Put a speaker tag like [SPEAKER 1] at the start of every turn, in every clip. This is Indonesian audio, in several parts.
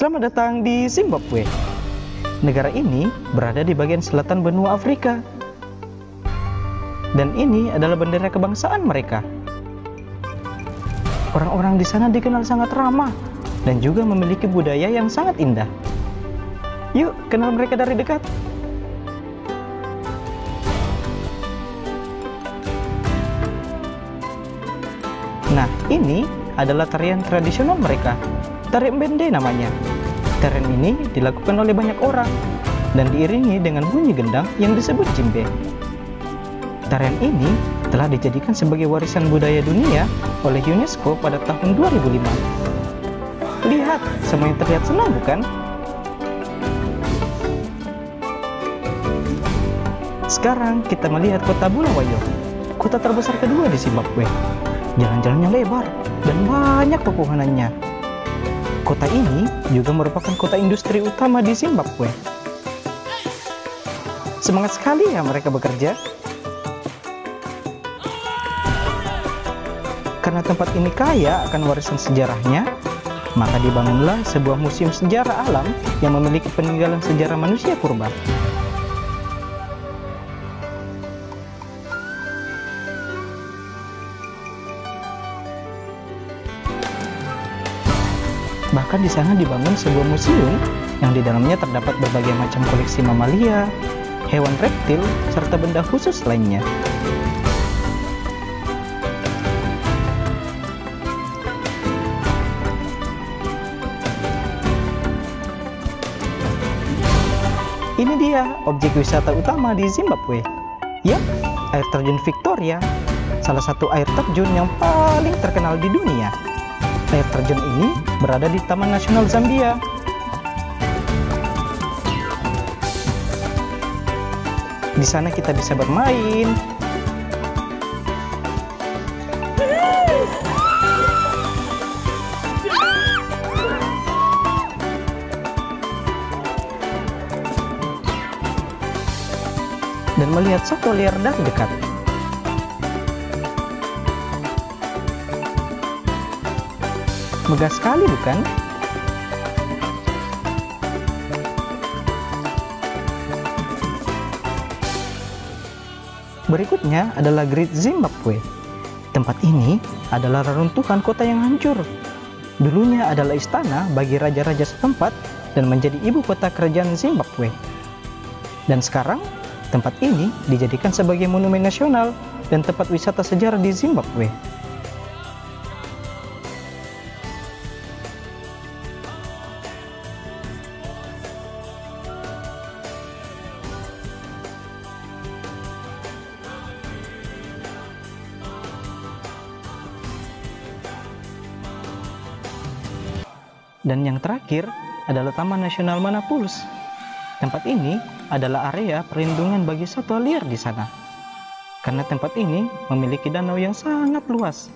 [SPEAKER 1] Selamat datang di Zimbabwe. Negara ini berada di bagian selatan benua Afrika. Dan ini adalah bendera kebangsaan mereka. Orang-orang di sana dikenal sangat ramah dan juga memiliki budaya yang sangat indah. Yuk, kenal mereka dari dekat. Nah, ini adalah tarian tradisional mereka. Tarian Mbende namanya. Tarian ini dilakukan oleh banyak orang dan diiringi dengan bunyi gendang yang disebut djembe. Tarian ini telah dijadikan sebagai warisan budaya dunia oleh UNESCO pada tahun 2005. Lihat, semuanya terlihat senang bukan? Sekarang kita melihat kota Bulawayo, kota terbesar kedua di Zimbabwe. Jalan-jalannya lebar dan banyak pepohonannya. Kota ini juga merupakan kota industri utama di Zimbabwe. Semangat sekali ya mereka bekerja. Karena tempat ini kaya akan warisan sejarahnya, maka dibangunlah sebuah museum sejarah alam yang memiliki peninggalan sejarah manusia purba. Bahkan di sana dibangun sebuah museum yang di dalamnya terdapat berbagai macam koleksi mamalia, hewan reptil, serta benda khusus lainnya. Ini dia objek wisata utama di Zimbabwe. Yap, air terjun Victoria, salah satu air terjun yang paling terkenal di dunia. Air terjun ini berada di Taman Nasional Zambia. Di sana kita bisa bermain, dan melihat satwa liar dari dekat. Megah sekali bukan? Berikutnya adalah Great Zimbabwe. Tempat ini adalah reruntuhan kota yang hancur. Dulunya adalah istana bagi raja-raja setempat dan menjadi ibu kota kerajaan Zimbabwe. Dan sekarang, tempat ini dijadikan sebagai monumen nasional dan tempat wisata sejarah di Zimbabwe. Dan yang terakhir adalah Taman Nasional Manapuls. Tempat ini adalah area perlindungan bagi satwa liar di sana. Karena tempat ini memiliki danau yang sangat luas.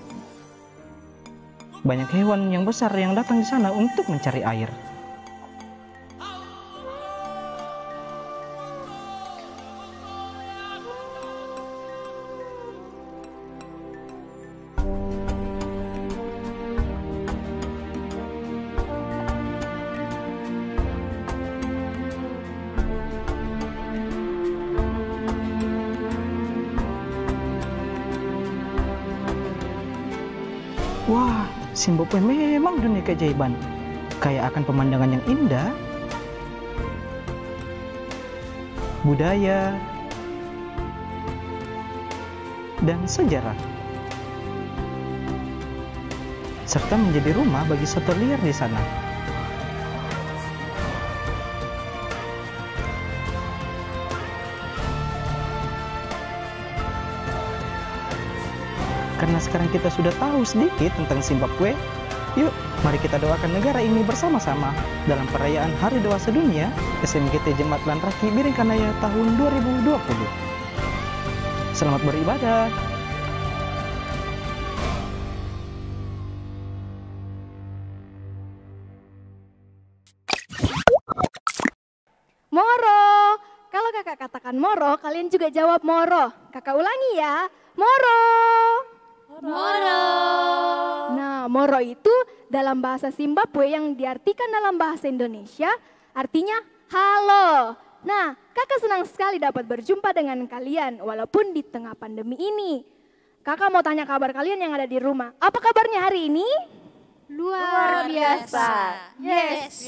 [SPEAKER 1] Banyak hewan yang besar yang datang di sana untuk mencari air. Wah, Zimbabwe memang dunia keajaiban. Kaya akan pemandangan yang indah, budaya, dan sejarah. Serta menjadi rumah bagi satwa liar di sana. Karena sekarang kita sudah tahu sedikit tentang Zimbabwe, yuk mari kita doakan negara ini bersama-sama dalam perayaan Hari Dewasa Dunia SMGT Jemaat Lanraki Biringkanaya tahun 2020. Selamat beribadah.
[SPEAKER 2] Moro. Kalau kakak katakan moro, kalian juga jawab moro. Kakak ulangi ya. Moro.
[SPEAKER 3] Moro.
[SPEAKER 2] Nah, moro itu dalam bahasa Zimbabwe yang diartikan dalam bahasa Indonesia artinya halo. Nah, kakak senang sekali dapat berjumpa dengan kalian walaupun di tengah pandemi ini. Kakak mau tanya kabar kalian yang ada di rumah. Apa kabarnya hari ini?
[SPEAKER 3] Luar biasa.
[SPEAKER 2] Yes.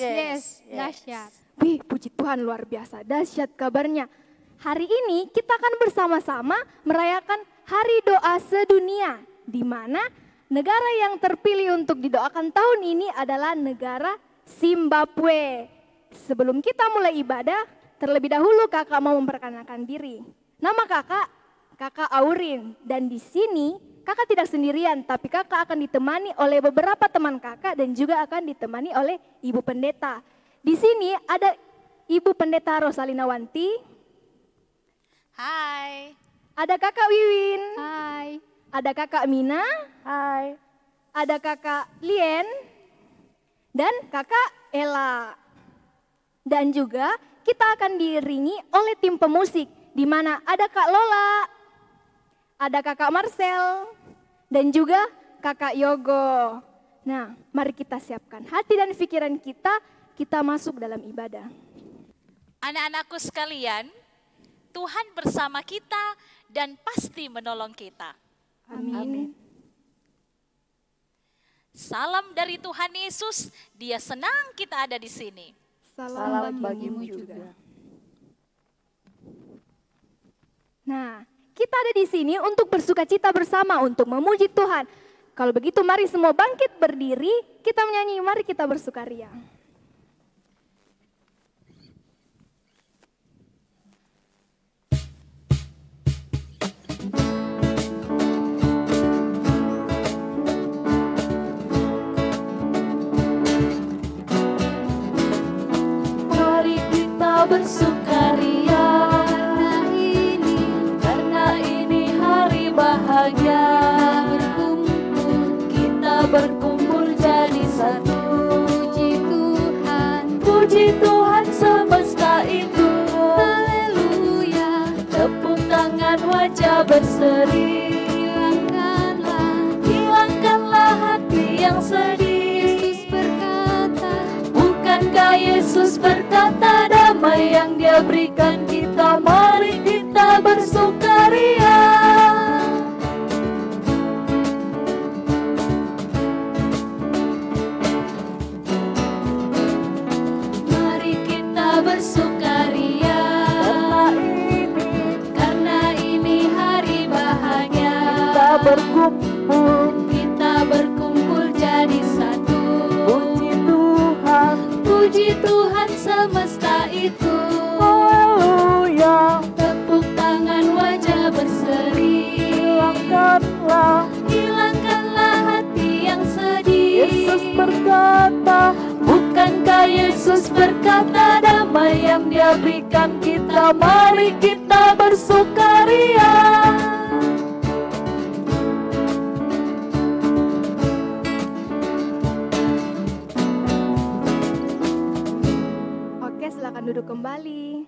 [SPEAKER 2] Dahsyat. Wih, puji Tuhan, luar biasa. Dahsyat kabarnya. Hari ini kita akan bersama-sama merayakan Hari Doa Sedunia, di mana negara yang terpilih untuk didoakan tahun ini adalah negara Zimbabwe. Sebelum kita mulai ibadah, terlebih dahulu kakak mau memperkenalkan diri. Nama kakak Aurin, dan di sini kakak tidak sendirian, tapi kakak akan ditemani oleh beberapa teman kakak dan juga akan ditemani oleh Ibu Pendeta. Di sini ada Ibu Pendeta Rosalina Wanti.
[SPEAKER 3] Hai.
[SPEAKER 2] Ada kakak Wiwin.
[SPEAKER 3] Hai.
[SPEAKER 2] Ada kakak Mina.
[SPEAKER 3] Hai.
[SPEAKER 2] Ada kakak Lien. Dan kakak Ella. Dan juga kita akan diiringi oleh tim pemusik, di mana ada Kak Lola, ada kakak Marcel, dan juga kakak Yogo. Nah, mari kita siapkan hati dan pikiran kita masuk dalam ibadah.
[SPEAKER 3] Anak-anakku sekalian, Tuhan bersama kita dan pasti menolong kita.
[SPEAKER 2] Amin.
[SPEAKER 3] Salam dari Tuhan Yesus, Dia senang kita ada di sini.
[SPEAKER 2] Salam bagimu juga. Nah, kita ada di sini untuk bersukacita bersama, untuk memuji Tuhan. Kalau begitu mari semua bangkit berdiri, kita menyanyi, mari kita bersukaria.
[SPEAKER 3] Mari kita bersukaria karena ini hari bahagia. Kita berkumpul jadi satu. Puji Tuhan semesta itu. Haleluya. Tepuk tangan, wajah berseri. Hilangkanlah hati yang sedih. Bukankah Yesus berkata damai yang Dia berikan kita, mari kita bersukaria. Mari kita bersukaria karena ini hari bahagia. Kita berkumpul jadi satu. Puji Tuhan semesta itu.
[SPEAKER 4] Haleluya.
[SPEAKER 3] Tepuk tangan, wajah berseri. Hilangkanlah hati yang sedih.
[SPEAKER 4] Yesus berkata,
[SPEAKER 3] Bukankah Yesus berkata damai yang Dia berikan kita, mari kita bersukaria.
[SPEAKER 2] Oke, silakan duduk kembali.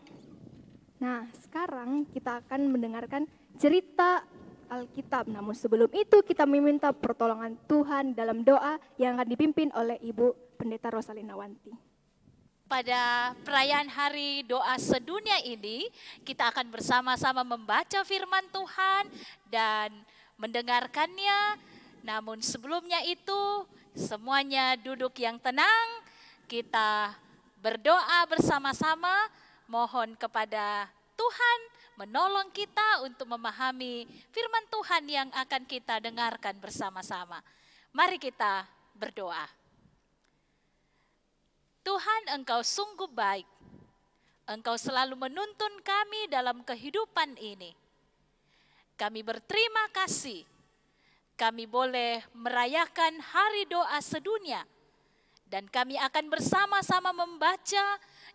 [SPEAKER 2] Nah, sekarang kita akan mendengarkan cerita Alkitab. Namun sebelum itu kita meminta pertolongan Tuhan dalam doa yang akan dipimpin oleh Ibu Pendeta Rosalina Wanti.
[SPEAKER 3] Pada perayaan Hari Doa Sedunia ini, kita akan bersama-sama membaca firman Tuhan dan mendengarkannya. Namun sebelumnya itu, semuanya duduk yang tenang, kita berdoa bersama-sama, mohon kepada Tuhan menolong kita untuk memahami firman Tuhan yang akan kita dengarkan bersama-sama. Mari kita berdoa. Tuhan, Engkau sungguh baik. Engkau selalu menuntun kami dalam kehidupan ini. Kami berterima kasih. Kami boleh merayakan Hari Doa Sedunia. Dan kami akan bersama-sama membaca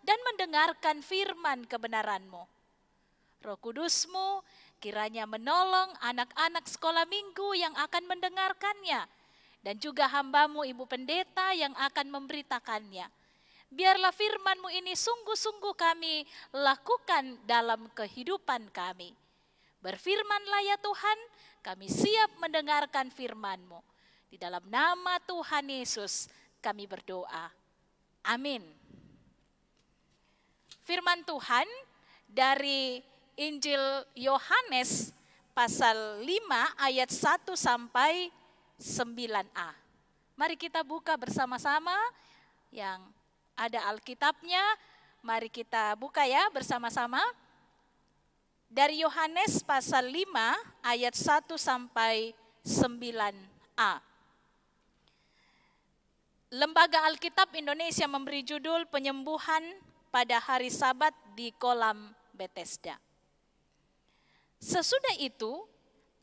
[SPEAKER 3] dan mendengarkan firman kebenaran-Mu. Roh Kudus-Mu kiranya menolong anak-anak sekolah minggu yang akan mendengarkannya. Dan juga hamba-Mu Ibu Pendeta yang akan memberitakannya. Biarlah firman-Mu ini sungguh-sungguh kami lakukan dalam kehidupan kami. Berfirmanlah ya Tuhan, kami siap mendengarkan firman-Mu. Di dalam nama Tuhan Yesus kami berdoa. Amin. Firman Tuhan dari Injil Yohanes pasal 5 ayat 1 sampai 9a. Mari kita buka bersama-sama yang ada Alkitabnya. Mari kita buka ya bersama-sama. Dari Yohanes pasal 5 ayat 1 sampai 9a. Lembaga Alkitab Indonesia memberi judul Penyembuhan pada Hari Sabat di Kolam Bethesda. Sesudah itu,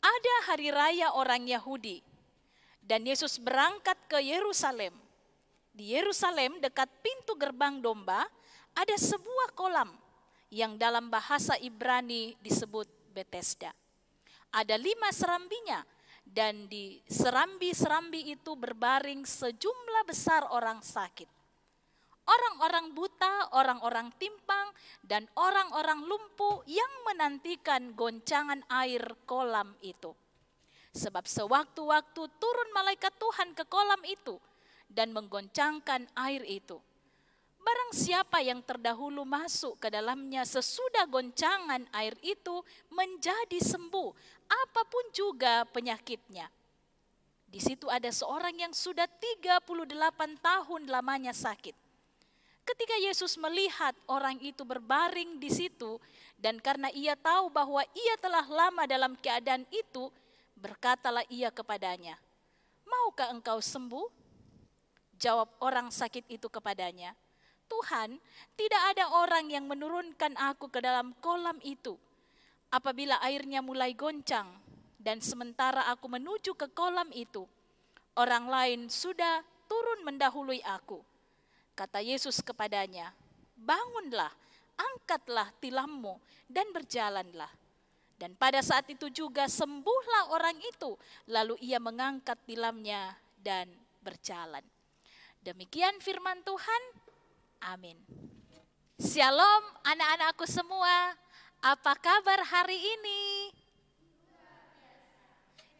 [SPEAKER 3] ada hari raya orang Yahudi, dan Yesus berangkat ke Yerusalem. Di Yerusalem dekat pintu gerbang domba, ada sebuah kolam yang dalam bahasa Ibrani disebut Bethesda. Ada 5 serambinya, dan di serambi-serambi itu berbaring sejumlah besar orang sakit. Orang-orang buta, orang-orang timpang, dan orang-orang lumpuh yang menantikan goncangan air kolam itu. Sebab sewaktu-waktu turun malaikat Tuhan ke kolam itu dan menggoncangkan air itu. Barang siapa yang terdahulu masuk ke dalamnya sesudah goncangan air itu menjadi sembuh, apapun juga penyakitnya. Di situ ada seorang yang sudah 38 tahun lamanya sakit. Ketika Yesus melihat orang itu berbaring di situ, dan karena ia tahu bahwa ia telah lama dalam keadaan itu, berkatalah ia kepadanya, "Maukah engkau sembuh?" Jawab orang sakit itu kepadanya, "Tuhan, tidak ada orang yang menurunkan aku ke dalam kolam itu apabila airnya mulai goncang, dan sementara aku menuju ke kolam itu, orang lain sudah turun mendahului aku." Kata Yesus kepadanya, "Bangunlah, angkatlah tilammu dan berjalanlah." Dan pada saat itu juga sembuhlah orang itu, lalu ia mengangkat tilamnya dan berjalan. Demikian firman Tuhan. Amin. Shalom anak-anakku semua. Apa kabar hari ini?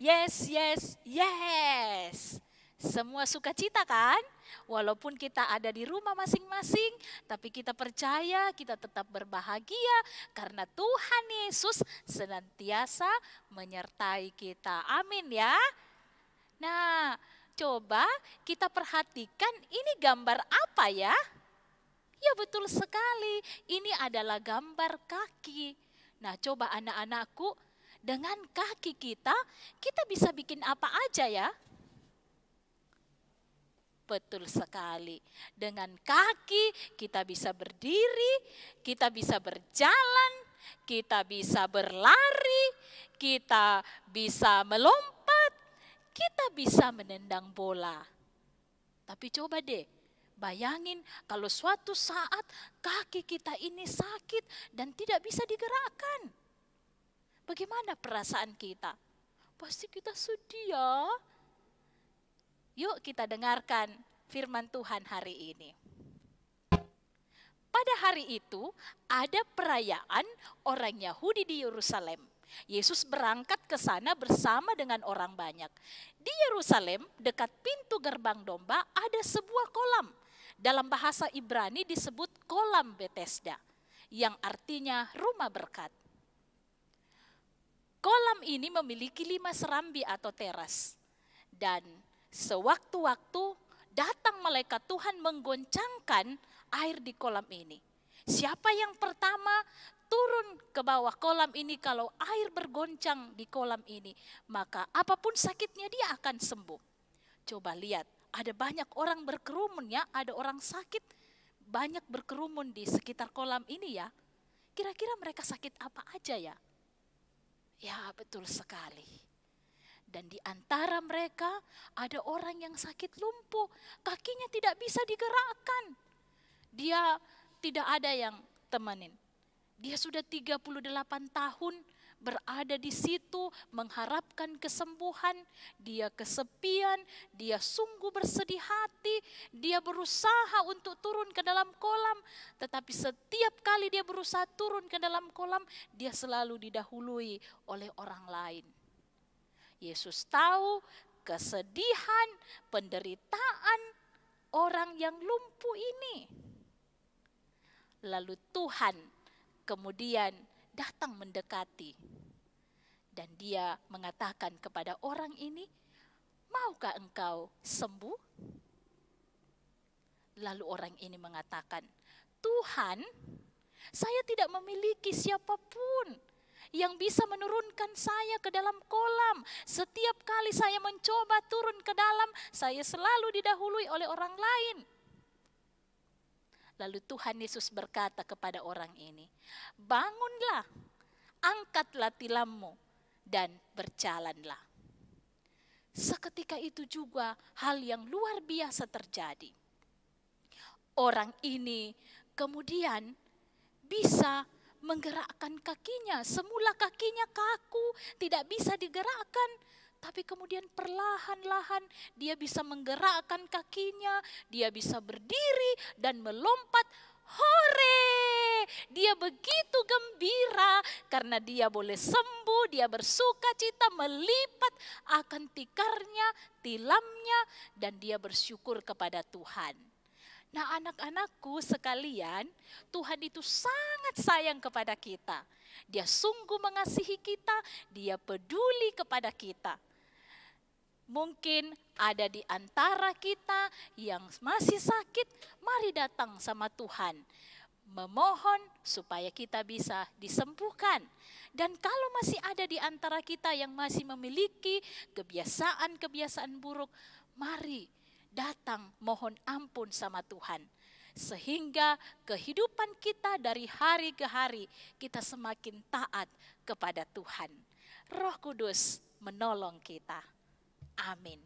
[SPEAKER 3] Yes, yes, yes. Semua sukacita kan? Walaupun kita ada di rumah masing-masing, tapi kita percaya kita tetap berbahagia karena Tuhan Yesus senantiasa menyertai kita. Amin ya. Nah, coba kita perhatikan ini gambar apa ya? Ya betul sekali, ini adalah gambar kaki. Nah, coba anak-anakku, dengan kaki kita bisa bikin apa aja ya? Betul sekali. Dengan kaki kita bisa berdiri, kita bisa berjalan, kita bisa berlari, kita bisa melompat, kita bisa menendang bola. Tapi coba deh, bayangin kalau suatu saat kaki kita ini sakit dan tidak bisa digerakkan. Bagaimana perasaan kita? Pasti kita sedih ya. Yuk kita dengarkan firman Tuhan hari ini. Pada hari itu ada perayaan orang Yahudi di Yerusalem. Yesus berangkat ke sana bersama dengan orang banyak. Di Yerusalem dekat pintu gerbang domba ada sebuah kolam. Dalam bahasa Ibrani disebut kolam Bethesda, yang artinya rumah berkat. Kolam ini memiliki 5 serambi atau teras. Dan sewaktu-waktu datang malaikat Tuhan menggoncangkan air di kolam ini. Siapa yang pertama turun ke bawah kolam ini kalau air bergoncang di kolam ini, maka apapun sakitnya dia akan sembuh. Coba lihat, ada banyak orang berkerumun ya, ada orang sakit banyak berkerumun di sekitar kolam ini ya. Kira-kira mereka sakit apa aja ya? Ya betul sekali. Dan di antara mereka ada orang yang sakit lumpuh, kakinya tidak bisa digerakkan. Dia tidak ada yang temenin. Dia sudah 38 tahun berada di situ mengharapkan kesembuhan. Dia kesepian, dia sungguh bersedih hati. Dia berusaha untuk turun ke dalam kolam, tetapi setiap kali dia berusaha turun ke dalam kolam, dia selalu didahului oleh orang lain. Yesus tahu kesedihan, penderitaan orang yang lumpuh ini. Lalu Tuhan kemudian datang mendekati. Dan dia mengatakan kepada orang ini, maukah engkau sembuh? Lalu orang ini mengatakan, Tuhan, saya tidak memiliki siapapun yang bisa menurunkan saya ke dalam kolam. Setiap kali saya mencoba turun ke dalam, saya selalu didahului oleh orang lain. Lalu Tuhan Yesus berkata kepada orang ini, bangunlah, angkatlah tilammu, dan berjalanlah. Seketika itu juga hal yang luar biasa terjadi. Orang ini kemudian bisa menggerakkan kakinya. Semula kakinya kaku, tidak bisa digerakkan. Tapi kemudian perlahan-lahan dia bisa menggerakkan kakinya. Dia bisa berdiri dan melompat. Hore! Dia begitu gembira karena dia boleh sembuh. Dia bersuka cita melipat akan tikarnya, tilamnya. Dan dia bersyukur kepada Tuhan. Nah, anak-anakku sekalian, Tuhan itu sangat sayang kepada kita. Dia sungguh mengasihi kita, dia peduli kepada kita. Mungkin ada di antara kita yang masih sakit, mari datang sama Tuhan. Memohon supaya kita bisa disembuhkan. Dan kalau masih ada di antara kita yang masih memiliki kebiasaan-kebiasaan buruk, mari datang mohon ampun sama Tuhan. Sehingga kehidupan kita dari hari ke hari kita semakin taat kepada Tuhan. Roh Kudus menolong kita. Amin.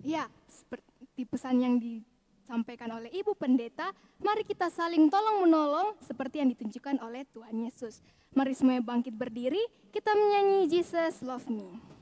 [SPEAKER 2] Ya, seperti pesan yang disampaikan oleh Ibu Pendeta, mari kita saling tolong-menolong seperti yang ditunjukkan oleh Tuhan Yesus. Mari semuanya bangkit berdiri, kita menyanyi Jesus Love Me.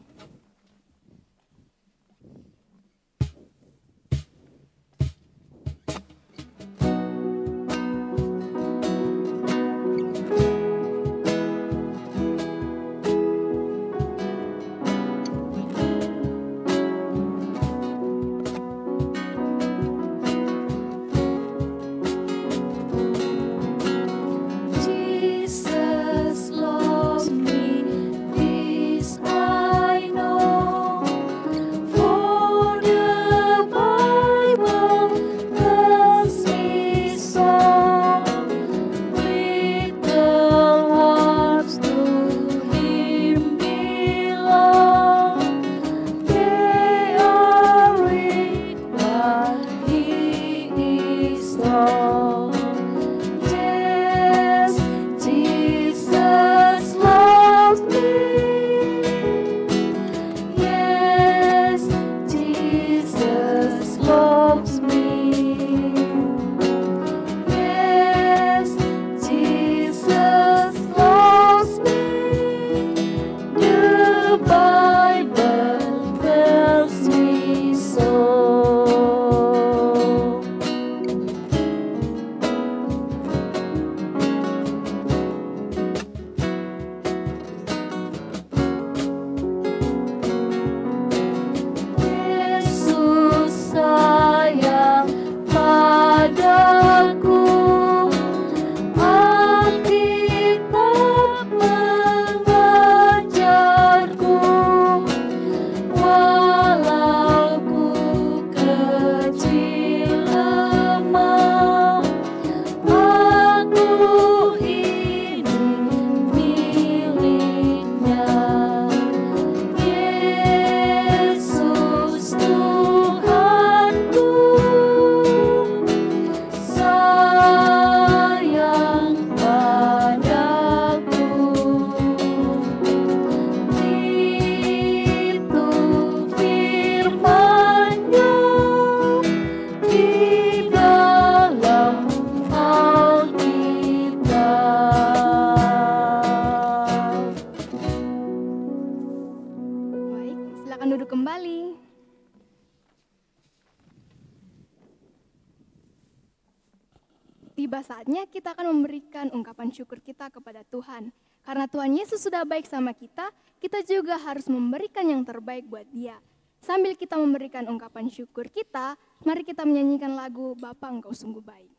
[SPEAKER 2] tiba saatnya kita akan memberikan ungkapan syukur kita kepada Tuhan. Karena Tuhan Yesus sudah baik sama kita, kita juga harus memberikan yang terbaik buat Dia. Sambil kita memberikan ungkapan syukur kita, mari kita menyanyikan lagu Bapa Engkau Sungguh Baik.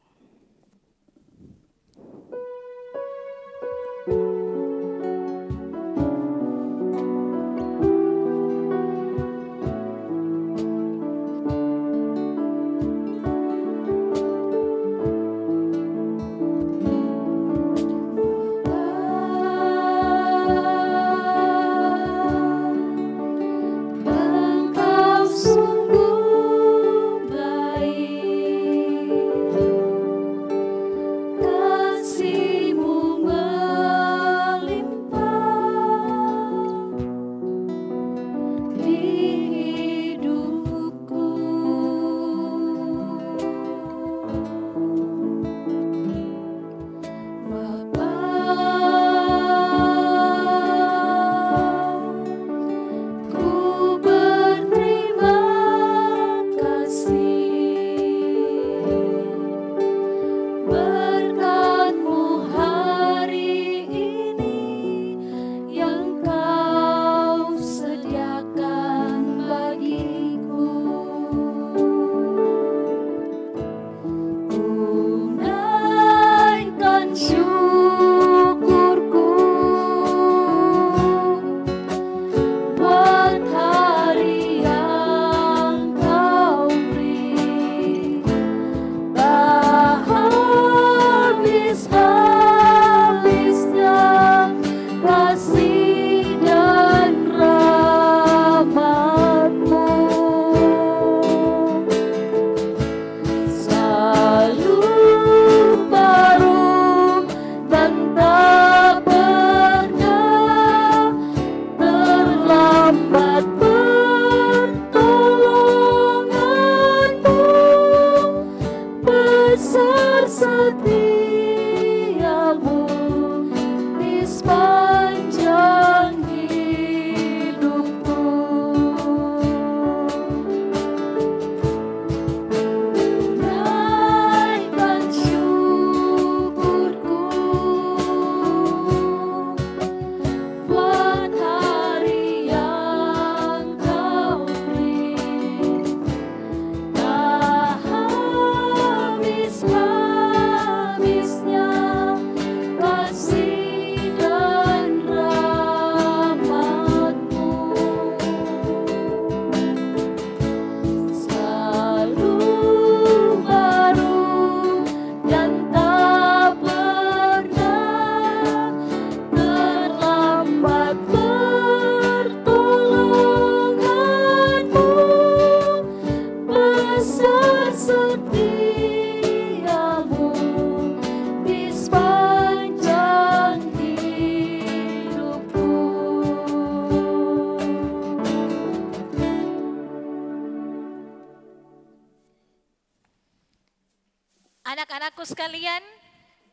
[SPEAKER 3] Anak-anakku sekalian,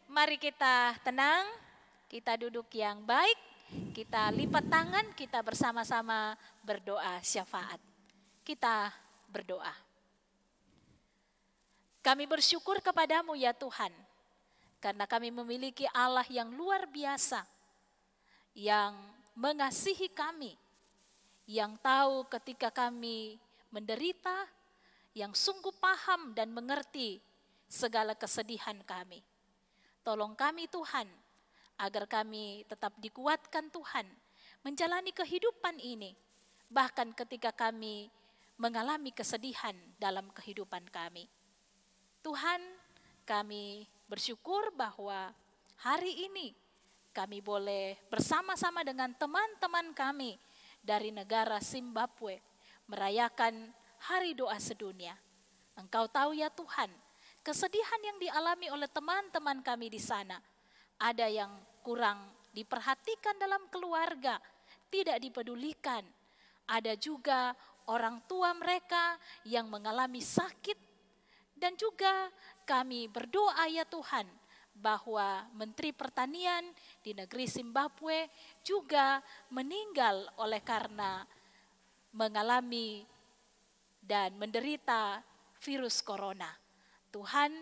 [SPEAKER 3] mari kita tenang, kita duduk yang baik, kita lipat tangan, kita bersama-sama berdoa syafaat. Kita berdoa. Kami bersyukur kepadamu ya Tuhan, karena kami memiliki Allah yang luar biasa, yang mengasihi kami, yang tahu ketika kami menderita, yang sungguh paham dan mengerti segala kesedihan kami. Tolong kami Tuhan, agar kami tetap dikuatkan Tuhan, menjalani kehidupan ini, bahkan ketika kami mengalami kesedihan dalam kehidupan kami. Tuhan, kami bersyukur bahwa hari ini kami boleh bersama-sama dengan teman-teman kami dari negara Zimbabwe merayakan Hari Doa Sedunia. Engkau tahu ya Tuhan, kesedihan yang dialami oleh teman-teman kami di sana. Ada yang kurang diperhatikan dalam keluarga, tidak dipedulikan. Ada juga orang tua mereka yang mengalami sakit. Dan juga kami berdoa ya Tuhan, bahwa Menteri Pertanian di negeri Zimbabwe juga meninggal oleh karena mengalami dan menderita virus corona. Tuhan,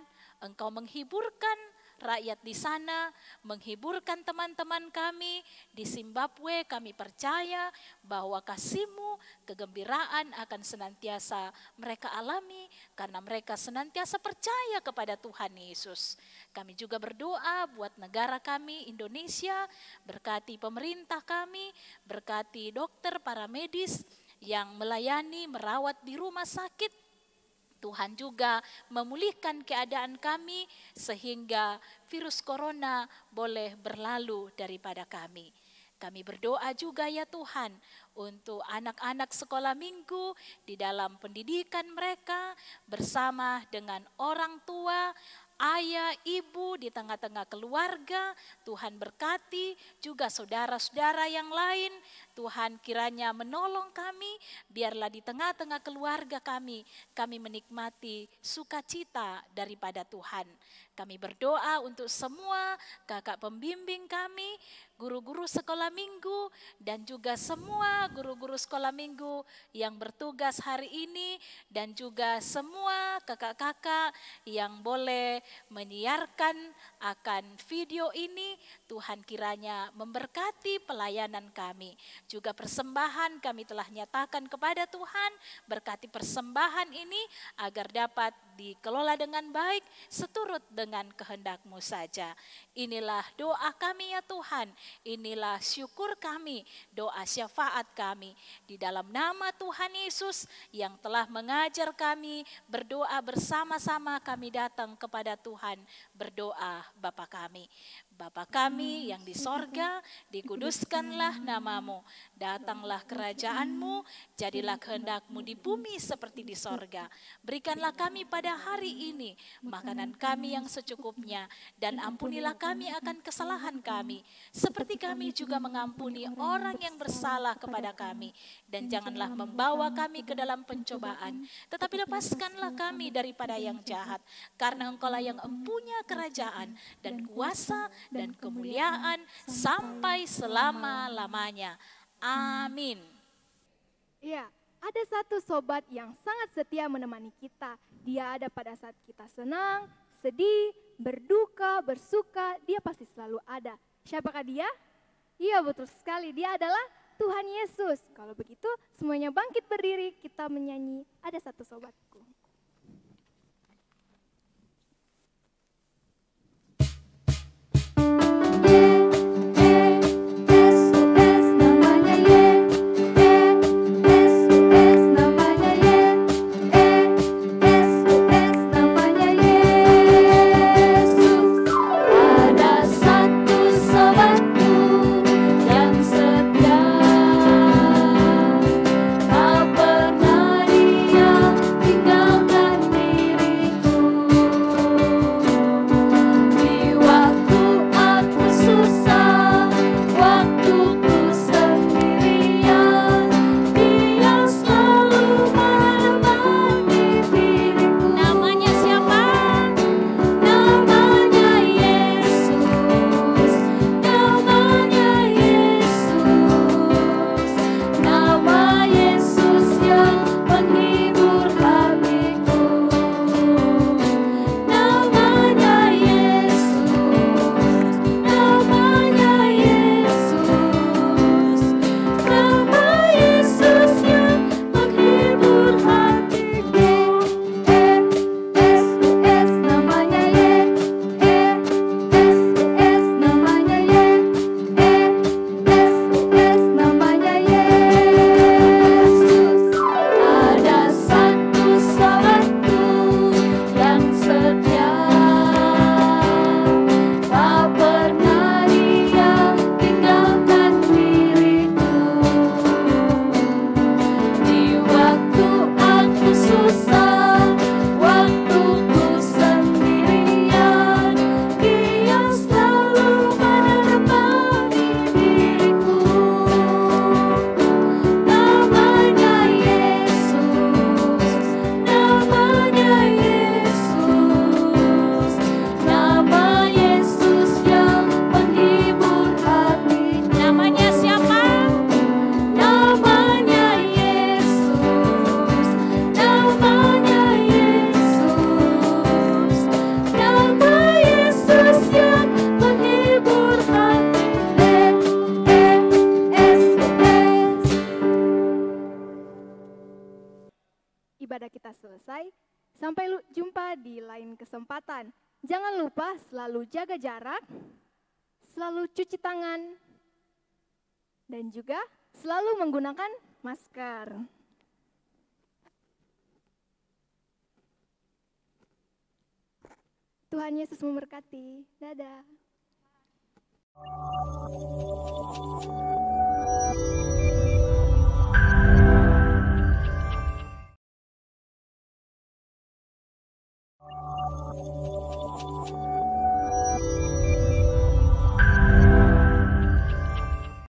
[SPEAKER 3] Engkau menghiburkan rakyat di sana, menghiburkan teman-teman kami di Zimbabwe. Kami percaya bahwa kasih-Mu, kegembiraan akan senantiasa mereka alami karena mereka senantiasa percaya kepada Tuhan Yesus. Kami juga berdoa buat negara kami Indonesia, berkati pemerintah kami, berkati dokter, para medis yang melayani, merawat di rumah sakit. Tuhan juga memulihkan keadaan kami sehingga virus corona boleh berlalu daripada kami. Kami berdoa juga ya Tuhan untuk anak-anak sekolah minggu di dalam pendidikan mereka bersama dengan orang tua, ayah, ibu di tengah-tengah keluarga. Tuhan berkati juga saudara-saudara yang lain. Tuhan kiranya menolong kami, biarlah di tengah-tengah keluarga kami menikmati sukacita daripada Tuhan. Kami berdoa untuk semua kakak pembimbing kami, guru-guru sekolah minggu, dan juga semua guru-guru sekolah minggu yang bertugas hari ini, dan juga semua kakak-kakak yang boleh menyiarkan akan video ini. Tuhan kiranya memberkati pelayanan kami. Juga persembahan kami telah nyatakan kepada Tuhan, berkati persembahan ini agar dapat dikelola dengan baik seturut dengan kehendak-Mu saja. Inilah doa kami ya Tuhan, inilah syukur kami, doa syafaat kami. Di dalam nama Tuhan Yesus yang telah mengajar kami berdoa bersama-sama, kami datang kepada Tuhan berdoa. Bapa kami, Bapa kami yang di sorga, dikuduskanlah nama-Mu, datanglah kerajaan-Mu, jadilah kehendak-Mu di bumi seperti di sorga. Berikanlah kami pada hari ini makanan kami yang secukupnya, dan ampunilah kami akan kesalahan kami, seperti kami juga mengampuni orang yang bersalah kepada kami. Dan janganlah membawa kami ke dalam pencobaan, tetapi lepaskanlah kami daripada yang jahat, karena Engkau-lah yang empunya kerajaan dan kuasa dan kemuliaan sampai selama-lamanya. Amin.
[SPEAKER 2] Iya, ada satu sobat yang sangat setia menemani kita. Dia ada pada saat kita senang, sedih, berduka, bersuka, dia pasti selalu ada. Siapakah dia? Iya, betul sekali, dia adalah Tuhan Yesus. Kalau begitu, semuanya bangkit berdiri, kita menyanyi Ada Satu Sobatku.
[SPEAKER 4] Tinggal
[SPEAKER 2] ibadah kita selesai. Sampai jumpa di lain kesempatan. Jangan lupa selalu jaga jarak, selalu cuci tangan, dan juga selalu menggunakan masker. Tuhan Yesus memberkati. Dadah.